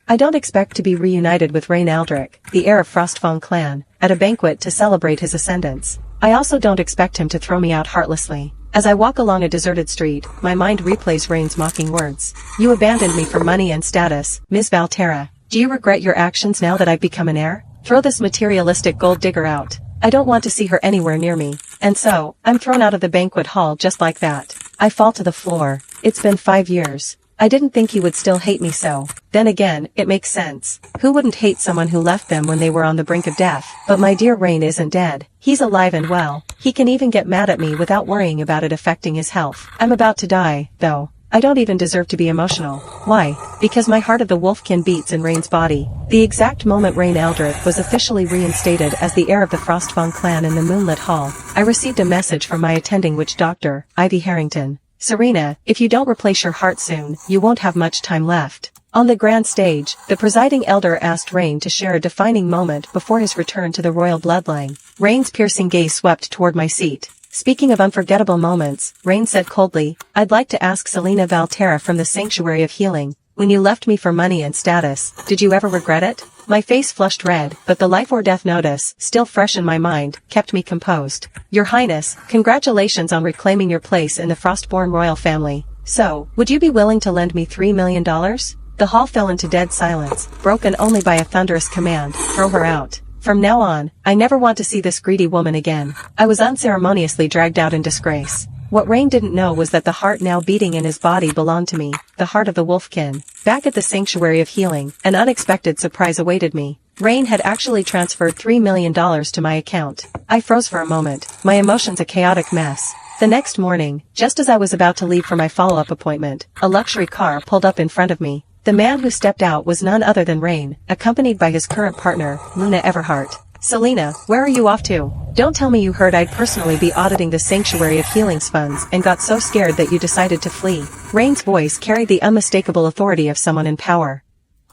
I don't expect to be reunited with Reyn Aldric, the heir of Frostfang Clan, at a banquet to celebrate his ascendance. I also don't expect him to throw me out heartlessly. As I walk along a deserted street, my mind replays Reyn's mocking words. You abandoned me for money and status, Ms. Valtara. Do you regret your actions now that I've become an heir? Throw this materialistic gold digger out. I don't want to see her anywhere near me. And so, I'm thrown out of the banquet hall just like that. I fall to the floor. It's been 5 years. I didn't think he would still hate me so. Then again, it makes sense. Who wouldn't hate someone who left them when they were on the brink of death? But my dear Reyn isn't dead. He's alive and well. He can even get mad at me without worrying about it affecting his health. I'm about to die, though. I don't even deserve to be emotional. Why? Because my heart of the Wolfkin beats in Reyn's body. The exact moment Reyn Aldric was officially reinstated as the heir of the Frostfang Clan in the moonlit hall, I received a message from my attending witch doctor, Ivy Harrington. Serena, if you don't replace your heart soon, you won't have much time left. On the grand stage, the presiding elder asked Reyn to share a defining moment before his return to the royal bloodline. Reyn's piercing gaze swept toward my seat. Speaking of unforgettable moments, Reyn said coldly, I'd like to ask Selena Valtara from the Sanctuary of Healing, when you left me for money and status, did you ever regret it? My face flushed red, but the life or death notice, still fresh in my mind, kept me composed. Your Highness, congratulations on reclaiming your place in the Frostborn royal family. So, would you be willing to lend me $3 million? The hall fell into dead silence, broken only by a thunderous command, throw her out. From now on, I never want to see this greedy woman again. I was unceremoniously dragged out in disgrace. What Reyn didn't know was that the heart now beating in his body belonged to me, the heart of the Wolfkin. Back at the Sanctuary of Healing, an unexpected surprise awaited me. Reyn had actually transferred $3 million to my account. I froze for a moment, my emotions a chaotic mess. The next morning, just as I was about to leave for my follow-up appointment, a luxury car pulled up in front of me. The man who stepped out was none other than Reyn, accompanied by his current partner, Luna Everhart. Selena, where are you off to? Don't tell me you heard I'd personally be auditing the Sanctuary of Healing's funds and got so scared that you decided to flee. Reyn's voice carried the unmistakable authority of someone in power.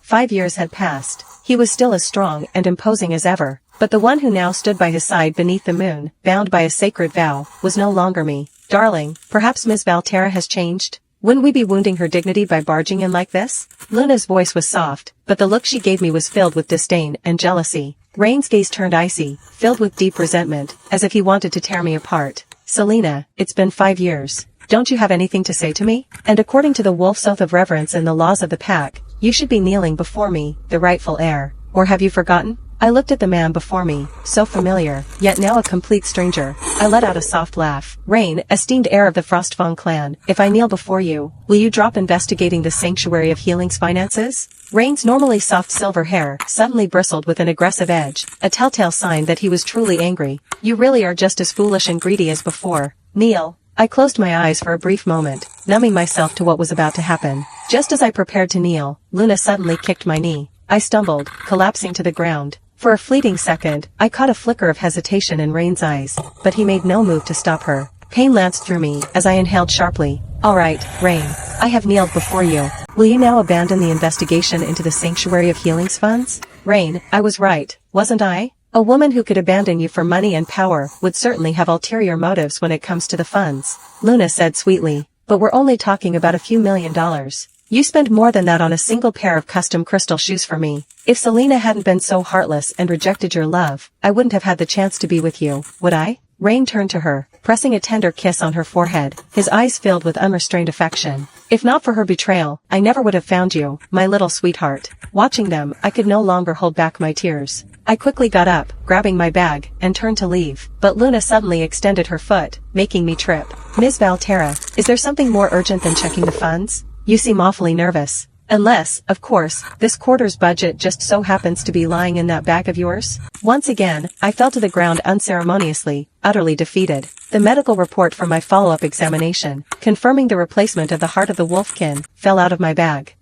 5 years had passed. He was still as strong and imposing as ever, but the one who now stood by his side beneath the moon, bound by a sacred vow, was no longer me. Darling, perhaps Ms. Valtara has changed? Wouldn't we be wounding her dignity by barging in like this? Luna's voice was soft, but the look she gave me was filled with disdain and jealousy. Reyn's gaze turned icy, filled with deep resentment, as if he wanted to tear me apart. Selena, it's been 5 years. Don't you have anything to say to me? And according to the wolf's oath of reverence and the laws of the pack, you should be kneeling before me, the rightful heir. Or have you forgotten? I looked at the man before me, so familiar, yet now a complete stranger. I let out a soft laugh. Reyn, esteemed heir of the Frostfang Clan, if I kneel before you, will you drop investigating the Sanctuary of Healing's finances? Reyn's normally soft silver hair suddenly bristled with an aggressive edge, a telltale sign that he was truly angry. You really are just as foolish and greedy as before. Kneel. I closed my eyes for a brief moment, numbing myself to what was about to happen. Just as I prepared to kneel, Luna suddenly kicked my knee. I stumbled, collapsing to the ground. For a fleeting second, I caught a flicker of hesitation in Reyn's eyes, but he made no move to stop her. Pain lanced through me as I inhaled sharply. All right, Reyn, I have kneeled before you. Will you now abandon the investigation into the Sanctuary of Healing's funds? Reyn, I was right, wasn't I? A woman who could abandon you for money and power would certainly have ulterior motives when it comes to the funds. Luna said sweetly, but we're only talking about a few $1 million. You spend more than that on a single pair of custom crystal shoes for me. If Selena hadn't been so heartless and rejected your love, I wouldn't have had the chance to be with you, would I? Reyn turned to her, pressing a tender kiss on her forehead, his eyes filled with unrestrained affection. If not for her betrayal, I never would have found you, my little sweetheart. Watching them, I could no longer hold back my tears. I quickly got up, grabbing my bag, and turned to leave, but Luna suddenly extended her foot, making me trip. Ms. Valtara, is there something more urgent than checking the funds? You seem awfully nervous. Unless, of course, this quarter's budget just so happens to be lying in that bag of yours? Once again, I fell to the ground unceremoniously, utterly defeated. The medical report from my follow-up examination, confirming the replacement of the heart of the Wolfkin, fell out of my bag.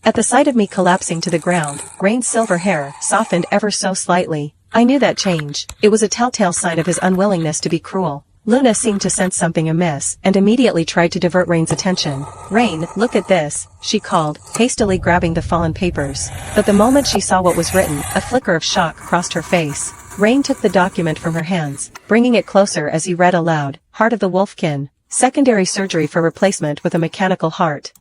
At the sight of me collapsing to the ground, Reyn's silver hair softened ever so slightly. I knew that change. It was a telltale sign of his unwillingness to be cruel. Luna seemed to sense something amiss and immediately tried to divert Reyn's attention. Reyn, look at this, she called, hastily grabbing the fallen papers. But the moment she saw what was written, a flicker of shock crossed her face. Reyn took the document from her hands, bringing it closer as he read aloud, Heart of the Wolfkin, secondary surgery for replacement with a mechanical heart.